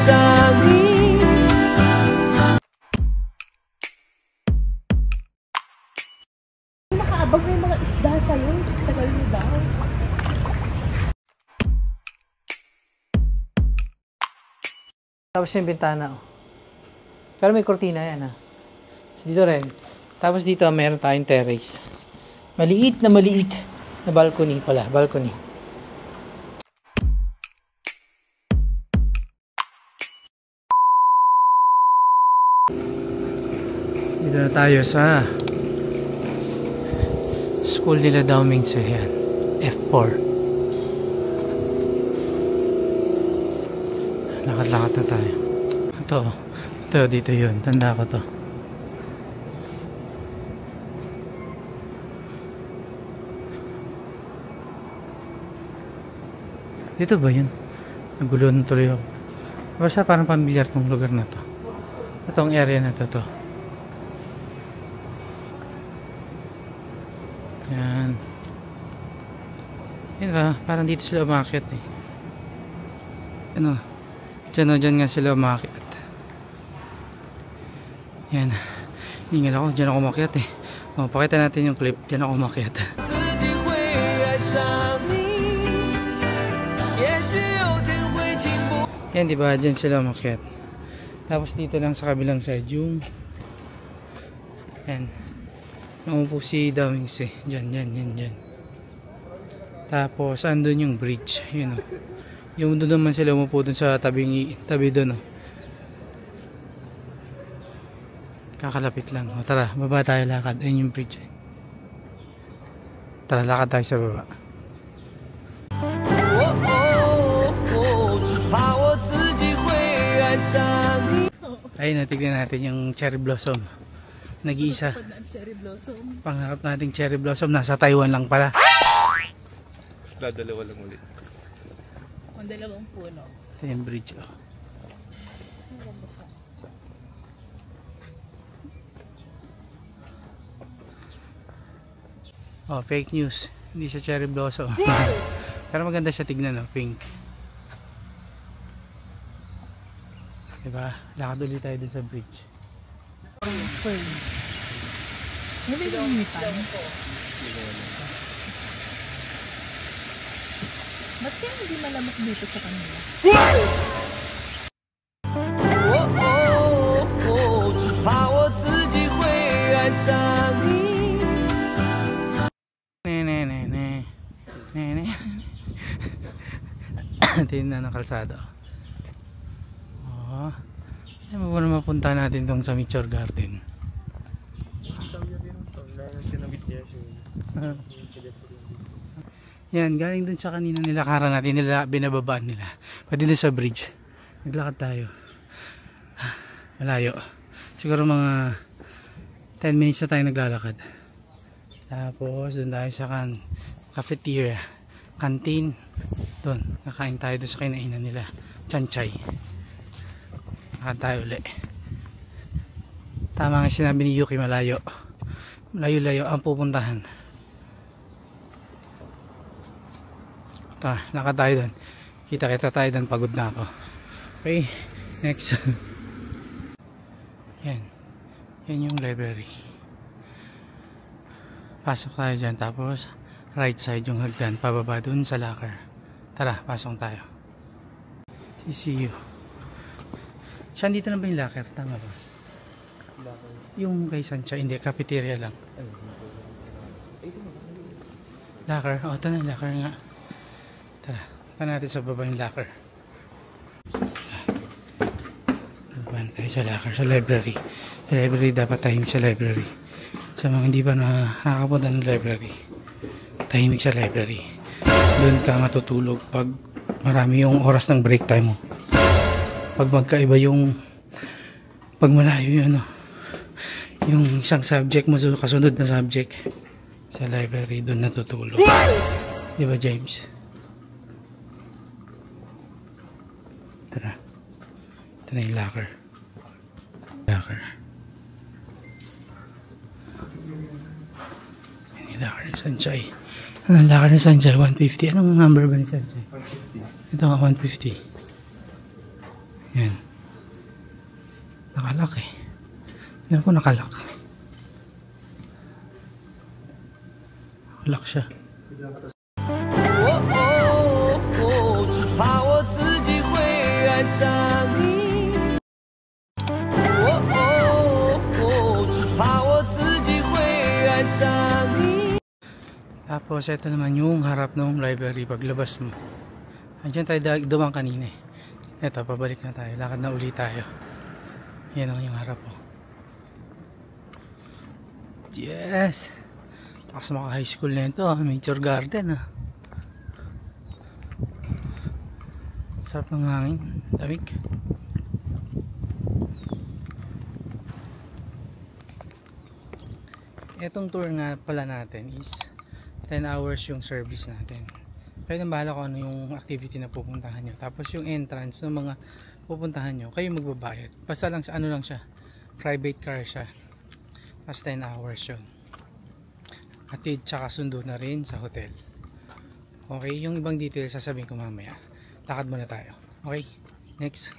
上你。Makaabag na yung mga isda sa'yo. Tagal mo daw. Tapos yung bintana. Pero may kortina yan ha. Tapos dito rin. Tapos dito meron tayong terrace. Maliit na balcony pala. Balcony. Dito na tayo sa school nila Daomingse. Yan. F4. Lakad-lakad na tayo. Ito, dito yun. Tanda ko to. Dito ba yun? Nagulo na tuloy ako. Basta parang pamilyar tong lugar na to. Itong area na to. Yan. Yan ba? Parang dito sila umakyat eh. Ano? Diyan nga sila umakyat. Yan. Hingal ako. Diyan ako umakyat eh. O, pakita natin yung clip. Diyan ako umakyat. Yan, diba? Diyan sila umakyat. Tapos dito lang sa kabilang side yung yan. Naupo si Daomingse. Diyan. Tapos andun yung bridge. Yun o. Yung doon naman sila umupo dun sa tabi doon. O. Kakalapit lang. O, tara, baba tayo lakad. Ayun yung bridge. Tara, lakad tayo sa baba. Ayun, tignan natin yung cherry blossom. Nag-iisa. Pangarap nating cherry blossom. Nasa Taiwan lang pala. Dalawa lang ulit. Ang dalawang puno. Ito yung bridge. Oh. Oh, fake news. Hindi siya cherry blossom. Pero maganda siya tignan, no? Pink. Diba? Lakad ulit tayo dun sa bridge. Hindi ba umitan? Ba't kaya hindi malamok dito sa kanila? Tingnan ng kalsada. Oh. Ay mo ba na mapunta natin tong sa Mature Garden? Yan, galing dun sa kanina nilakaran natin, binababaan nila. Pwede dun sa bridge. Naglakad tayo. Malayo. Siguro mga 10 minutes na tayo naglalakad. Tapos dun tayo sa cafeteria, canteen. Dun, kakain tayo dun sa kinainan nila. Chanchay. Lakad tayo ulit. Tama nga sinabi ni Yuki, malayo. Malayo-layo ang pupuntahan. Lakad tayo dun. Kita tayo dun, pagod na ako. Okay, next. Yan yung library. Pasok tayo dyan, tapos right side yung hagdan, pababa dun sa locker. Tara, pasok tayo. CCU. Siya, dito na ba yung locker? Tama ba? Yung kay Sancha, hindi, cafeteria lang. Locker, ito na yung locker nga. Tara, punta natin sa baba yung locker. Baba tayo sa locker, sa library. Sa library, dapat tahimik sa library. Sa mga hindi pa nakakapunta ng library, tahimik sa library. Doon ka matutulog pag marami yung oras ng break time mo. Pag magkaiba yung pag malayo yun, yung isang subject mo kasunod na subject, sa library doon natutulog. Di ba, James? Tara. Ito na yung locker. Locker. Yan yung locker ni Sanchay. Anong locker ni Sanchay? 150. Anong number ba ni Sanchay? 150. Ito nga, 150. Yan. Nakalak eh. Yan po nakalak. Nakalak siya. Tapos ito naman yung harap ng library paglabas mo. Andiyan tayo dumaan kanina eh. Ito, pabalik na tayo. Lakad na uli tayo. Yan ang yung harap mo. Yes! Lakas maka high school na ito. Nature garden ah. Sarap ng hangin. Lamig. Etong tour nga pala natin is 10 hours yung service natin. Kayo nang bahala kung ano yung activity na pupuntahan nyo. Tapos yung entrance ng mga pupuntahan nyo, kayo magbabayad. Basta lang siya, ano lang siya, private car siya. Tapos 10 hours yun. Atid tsaka sundo na rin sa hotel. Okay, yung ibang details sasabihin ko mamaya. Lakad muna tayo. Okay, next.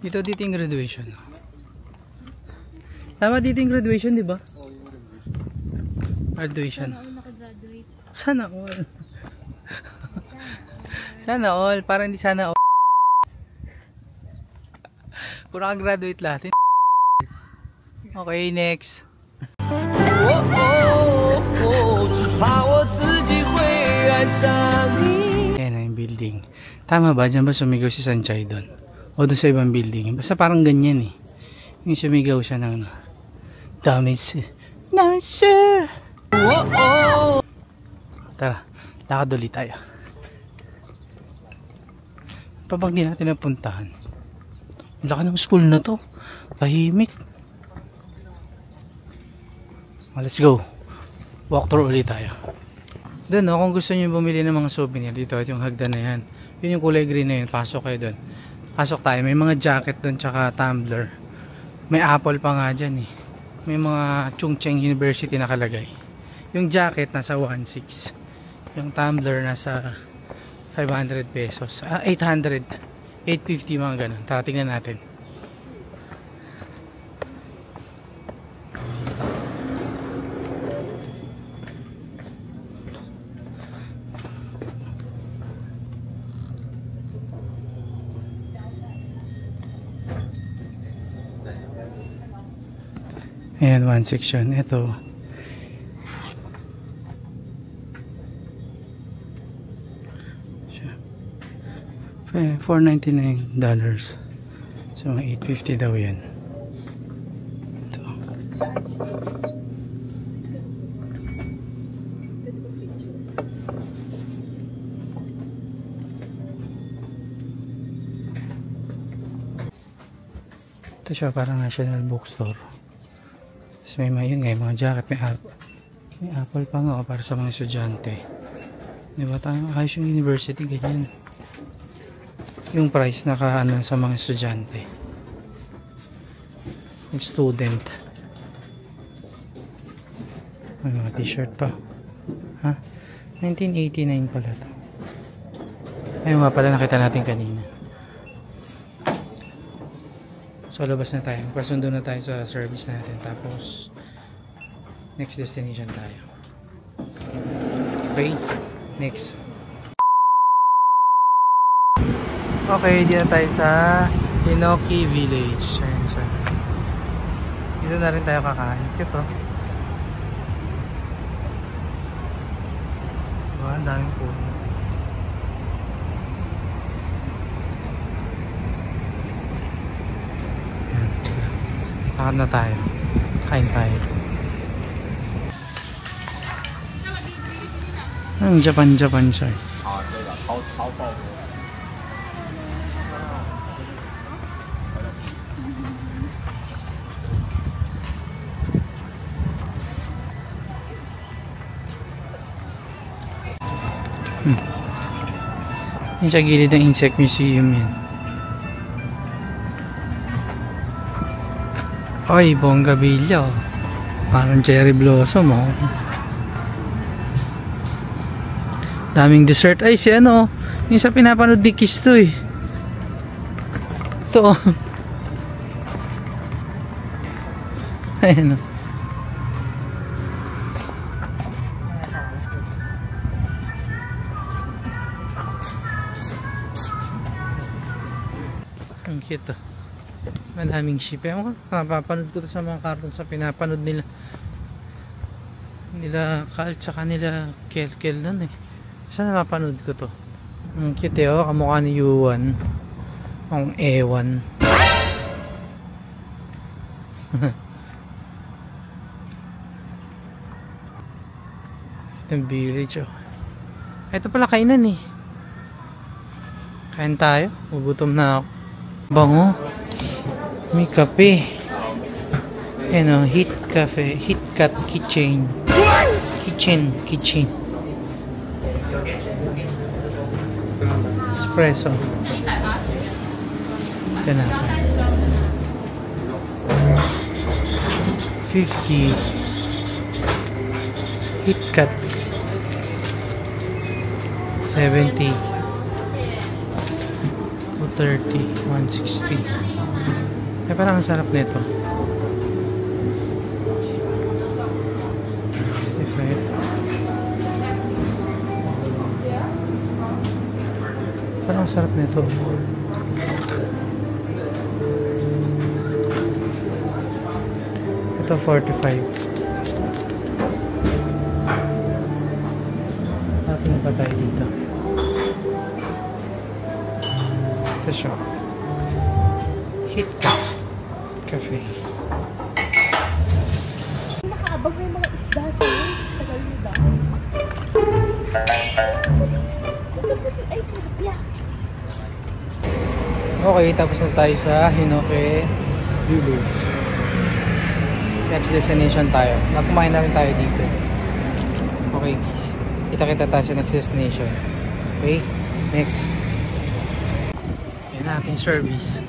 Dito yung graduation. Tama dito yung graduation, di ba? Graduation. Sana all. Sana all. Parang hindi sana all. Puro kang graduate lahat. Okay, next. Ayan na yung building. Tama ba? Diyan ba sumigaw si Sanchay doon? O doon sa ibang building? Basta parang ganyan eh. Yung sumigaw siya ng dami sir. Dami sir. Tara, lakad ulit tayo. Pabag din natin napuntahan. Laki ng school na to. Tahimik. Let's go. Walk through ulit tayo. Doon no, kung gusto niyo bumili ng mga souvenir dito at yung hagdan na yan. Yun yung kulay green na yun. Pasok kayo doon. Pasok tayo. May mga jacket doon tsaka tumbler. May apple pa nga dyan eh. May mga Chungcheng University nakalagay. Yung jacket nasa 1.6. Yung tumbler nasa 500 pesos. 800. 850 mga ganun. Tara tingnan natin. Ayan, one section. Ito. $499. So, $850 daw yan. Ito. Ito siya, parang National Bookstore. Tapos may mga jacket, may apple pa nga para sa mga estudyante. Diba tayo? Ayos yung university, ganyan. Yung price naka-ano sa mga estudyante. Yung student. May mga t-shirt pa. Ha? 1989 pala to. Ayun nga pala nakita natin kanina. So labas na tayo. Magpasundo na tayo sa service natin. Tapos next destination tayo. Okay, next. Okay, dito tayo sa Inoki Village. Ayan siya. Dito na rin tayo kakain. Cute oh. Diba? Ang daming puno. Ayan. Lakad na tayo. Kain tayo. Ang Japan siya. Yung sa gilid ng insect museum yan. Ay, bonggabilya oh. Parang cherry blossom oh. Daming dessert. Ay, si ano, yung sa pinapanood ni Kiss to eh. Ito. Ayan o. Ang cute to. Maraming ship. Ewan ko, napapanood ko to sa mga cartoon sa pinapanood nila. Nila Kal tsaka nila Kel nun eh. Saan napapanood ko to? Ang cute eh, oh, kamukha ni Yuan. Ang ewan. Itong village oh. Ito pala kainan eh. Kain tayo. Gugutom na ako. Bango. May kape. Ayan oh, Hit Cafe. Hit Cat Kitchen. Kitchen. Espresso. Ito na. 50. Hit Cat. 70. 230. 160. Eh, parang ang sarap nito. 65. Parang ang sarap nito. Ito 45. Ating pa tayo dito. Ito siya. Hit Cafe. Makaabag may mga isda sa tagal mo daw. Ay, tilapia. Okay, tapos na tayo sa Hinoke Village. Next destination tayo. Kumain na rin tayo dito. Okay, kita-kita tayo sa next destination. Okay, next. Yan na ating service.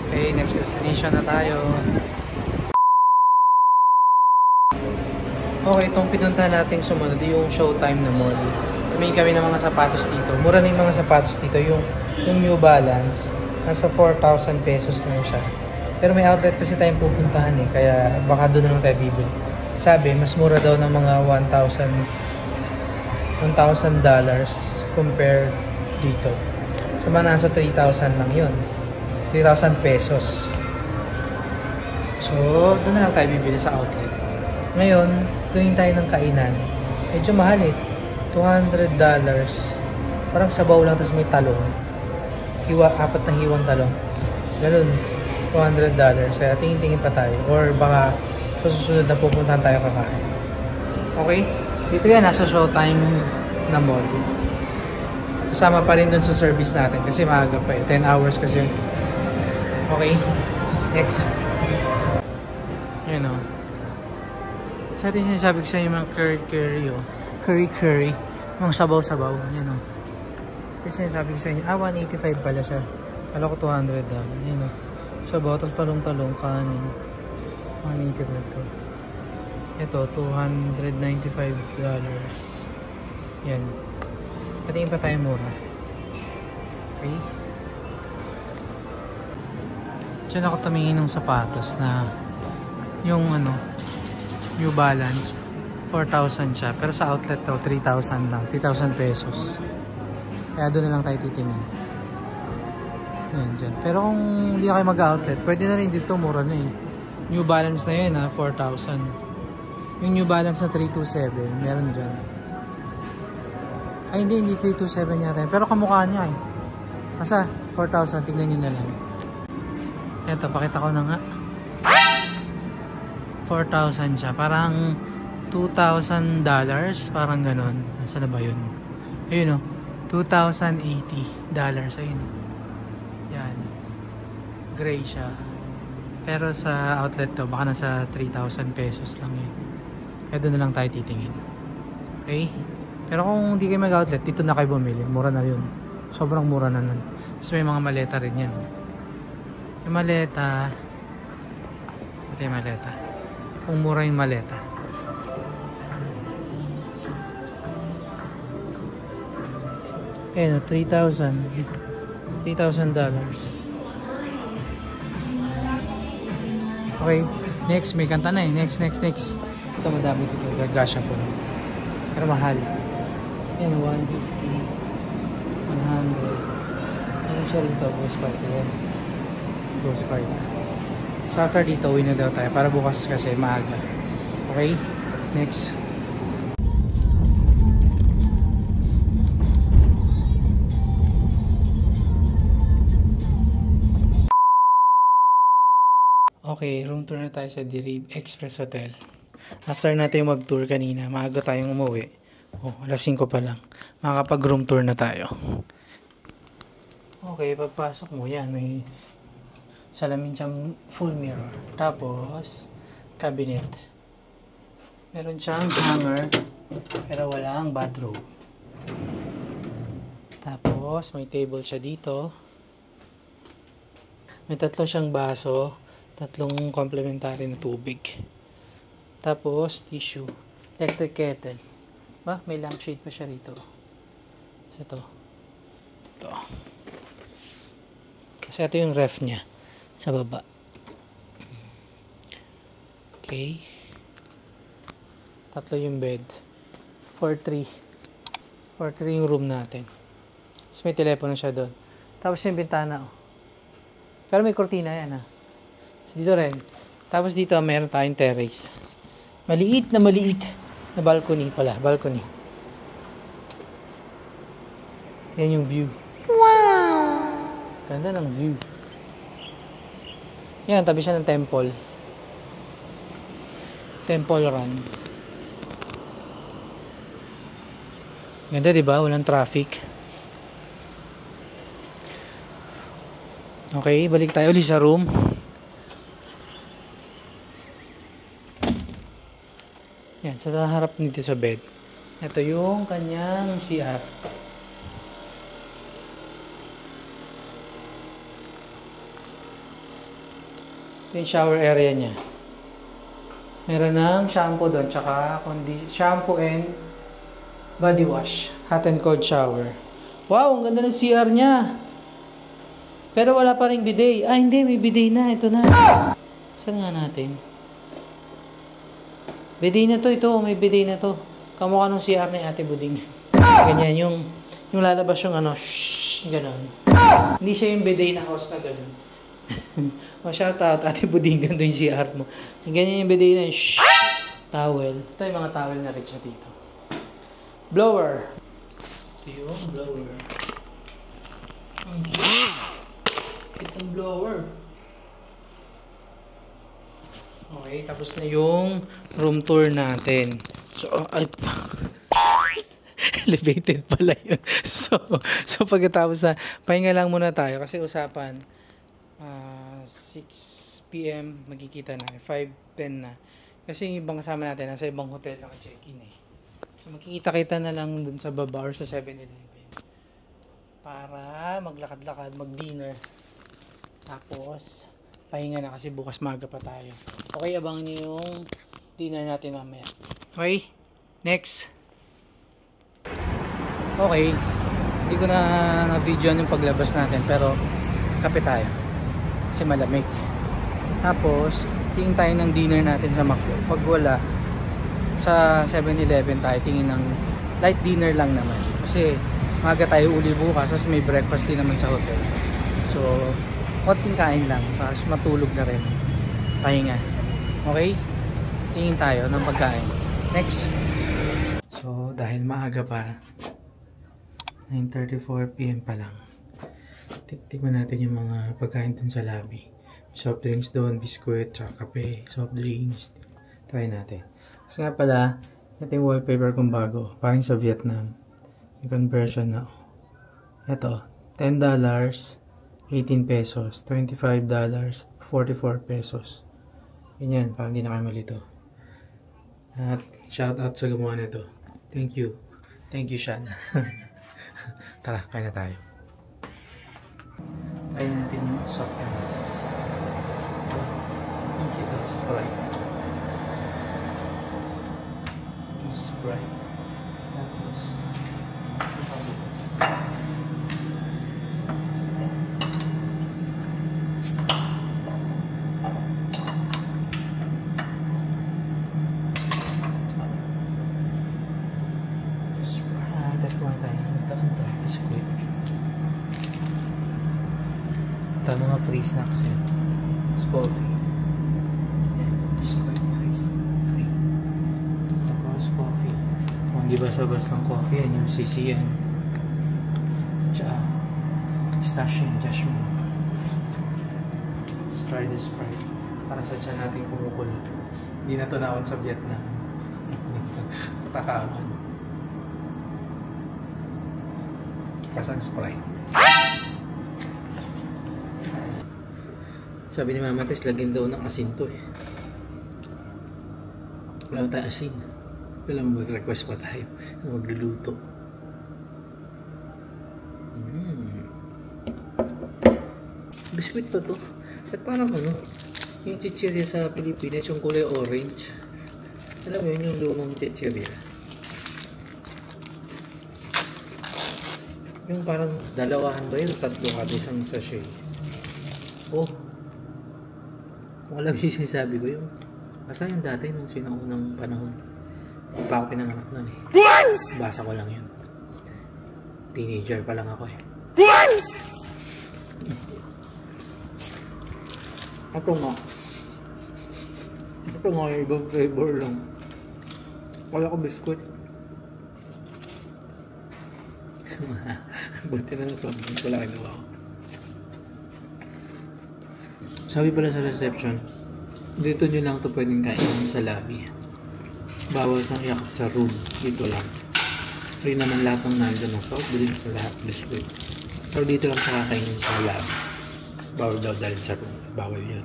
Okay, next destination na tayo. Okay, itong pinuntahan natin sumunod yung Showtime na mall. Tumingin kami ng mga sapatos dito. Mura na yung mga sapatos dito. Yung New Balance, nasa 4,000 pesos na siya. Pero may outlet kasi tayong pupuntahan eh. Kaya baka doon na lang tayo bibili. Sabi, mas mura daw ng mga $1,000 compared dito. So, mga nasa 3,000 lang yun. 3,000 pesos. So, doon na lang tayo bibili sa outlet. Ngayon, tingin tayo ng kainan. Medyo mahal eh. $200. Parang sabaw lang, tapos may talong. Apat na hiwang talong. Ganun. $200. Kaya tingin-tingin pa tayo. Or baka sa susunod na pupuntahan tayo kakain. Okay? Dito yan, nasa Showtime na mall. Kasama pa rin dun sa service natin. Kasi maaga pa eh. 10 hours kasi yun. Okay? Next. Ayan o. Sa atin sinasabi ko sa inyo mga curry oh. Curry. Mga sabaw-sabaw. Yan o. Ito sinasabi ko sa inyo. 185 pala siya. Kala ko $200. Yan o. Sabaw, tapos talong-talong, kanin. 185 to. Ito, $295. Yan. Patingin pa tayo mura. Okay. Diyan ako tumingin ng sapatos na yung ano, New Balance 4,000 siya, pero sa outlet daw 3,000 lang, 3,000 pesos. Kaya doon na lang tayo titingin. Ayan dyan. Pero kung hindi na kayo mag-outlet, pwede na rin dito, mura na eh. New Balance na yun ha, 4,000. Yung New Balance na 327, meron dyan. Ay hindi 327 yata, pero kamukha niya eh. Asa 4,000, tignan nyo na lang. Eto, pakita ko na nga. 4,000 siya. Parang $2,000. Parang ganun. Nasaan na ba yun? Ayun o. $2,080. Ayun o. Yan. Gray siya. Pero sa outlet to, baka nasa 3,000 pesos lang yun. Kaya doon na lang tayo titingin. Okay? Pero kung hindi kayo mag-outlet, dito na kayo bumili. Mura na yun. Sobrang mura na nun. Tapos may mga maleta rin yan. Yung maleta, Ito yung maleta. Kung mura yung maleta. Ayan, $3,000. Okay, next. May kanta na eh. Next. Ito madami dito. Gagasya po. Pero mahal. Ayan, 150. 100. Ano siya rito? Ghost Fight. Ayan. Ghost Fight. So after dito, uwi na daw tayo. Para bukas kasi maaga. Okay? Next. Okay, room tour na tayo sa Dirib Express Hotel. After natin mag-tour kanina, maaga tayong umuwi. Oh, alas 5 pa lang. Makakapag-room tour na tayo. Okay, pagpasok mo yan, may salamin siyang full mirror. Tapos, cabinet. Meron siyang hanger, pero walang bathrobe. Tapos, may table siya dito. May 3 siyang baso. 3 complementary na tubig. Tapos, tissue. Electric kettle. Ba, may lampshade pa siya rito. Ito. Ito. Kasi ito yung ref niya. Sa baba. Okay. 3 yung bed. 4-3. 4-3 yung room natin. Tapos may telepono siya doon. Tapos yung bintana. Oh. Pero may kortina yan ah. Dito rin. Tapos dito meron tayong terrace. Maliit na balcony pala. Balcony. Yan yung view. Wow! Ganda ng view. Yan, tabi siya ng temple. Temple Run. Ganda diba? Walang traffic. Okay, balik tayo ulit sa room. Yan, sa harap nito sa bed. Ito yung kanyang CR. Ito yung shower area niya. Meron ng shampoo doon, tsaka shampoo and body wash. Hot and cold shower. Wow, ang ganda ng CR niya. Pero wala pa ring bidet. Ah, hindi, may bidet na. Ito na. Saan nga natin? Bidet na to, ito. May bidet na to. Kamukha nung CR ni Ate Buding. Ganyan, yung lalabas yung ano, shhh, gano'n. Hindi siya yung bidet na host na gano'n. Shoutout, Ate Buding, ganda yung CR mo. Ganyan yung bidet na yung shhh, towel. Ito yung mga towel na rin siya dito. Blower. Ito yung blower. Itong blower. Okay, tapos na yung room tour natin. So, ay, elevated pala yun. So pagkatapos na, pahinga lang muna tayo kasi usapan 6 PM magkikita na, 5:10 na. Kasi yung ibang kasama natin, nasa ibang hotel naka-check-in eh. So magkikita-kita na lang dun sa baba or sa 7-Eleven para maglakad-lakad, mag-dinner. Tapos, pahinga na kasi bukas maga pa tayo. Okay, abangan nyo yung dinner natin mamaya. Okay, next. Okay, hindi ko na videoan yung paglabas natin pero kape tayo. Kasi malamig. Tapos, tingin tayo ng dinner natin sa Macdo. Pag wala, sa 7-Eleven tayo tingin ng light dinner lang naman. Kasi maga tayo uli bukas kasi may breakfast din naman sa hotel. So, konting kain lang, tapos matulog na rin. Pahinga. Okay? Tingin tayo ng pagkain. Next. So, dahil maaga pa, 9:34 PM pa lang. Tikman natin yung mga pagkain dun sa lobby. Soft drinks doon, biskuit, tsaka kape, soft drinks. Try natin. Kasi nga pala, ito yung wallpaper kong bago. Parang sa Vietnam. Yung conversion na. Ito, $10. 18 pesos, $25, 44 pesos. Ganyan, parang hindi na kayo malito. At shout out sa gumawa nito. Thank you. Thank you, Shan. Tara, kain na tayo. Kain natin yung soft drinks. Ang cute. Sprite. Sprite. Tapos, ito mga free snacks yan. Coffee. Yan. Biscuit, freeze. Free. Tapos coffee. Kung di basta-basta ng coffee, yan yung CC yan. Tsaka pistachio, jasmine. Let's try this Sprite. Para sa tiyan natin kumukulo. Hindi na ito naon sa Vietnam. Patakaman. Pasang Sprite. Sabi ni Mama Tess, lagyan daw ng asin to eh. Wala na tayo asin. Wala mo mag-request pa tayo na magluluto. Biscuit pa to. At parang ano, yung chichirya sa Pilipinas, yung kulay orange. Alam mo yun, yung lumang chichirya. Yung parang dalawahan ba yun? Tatlo ka isang sachet. Oh. Kung alam yung sinasabi ko yung basta yung dati nung sinaunang panahon. Hindi pa ako pinanganak nun eh. Basa ko lang yun. Teenager pa lang ako eh. Ito nga. Ito nga yung ibang flavor lang. Wala ko biskuit. Buti na lang sobrang wala kinuha ko. Sabi pala sa reception, dito nyo lang ito pwedeng kainin sa lobby. Bawal kang iakap sa room. Dito lang. Free naman lahat ng nandun ng soft drink sa lahat biscuit. Pero dito lang sa kakainin sa lobby. Bawal daw dalhin sa room. Bawal yun.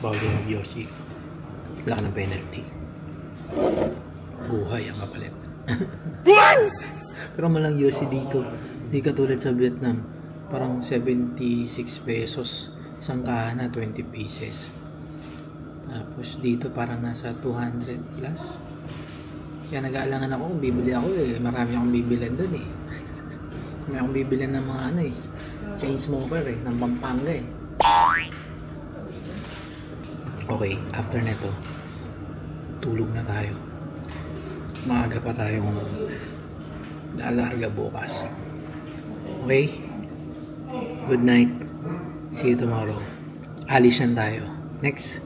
Bawal yung mag-yoshi. Wala ka ng penalty. Buhay ang kapalit. Pero malang yoshi dito. Di katulad sa Vietnam. Parang 76 pesos. Isang kahana, 20 pieces. Tapos dito parang nasa 200 plus. Kaya nag-aalangan ako kung bibili ako eh. Marami akong bibilan dun eh. May akong bibilan ng mga ano eh. Chain smoker eh. Ng Pampanga eh. Okay, after neto, tulog na tayo. Maaga pa tayong naalarga bukas. Okay? Good night. See you tomorrow. Alisan tayo. Next.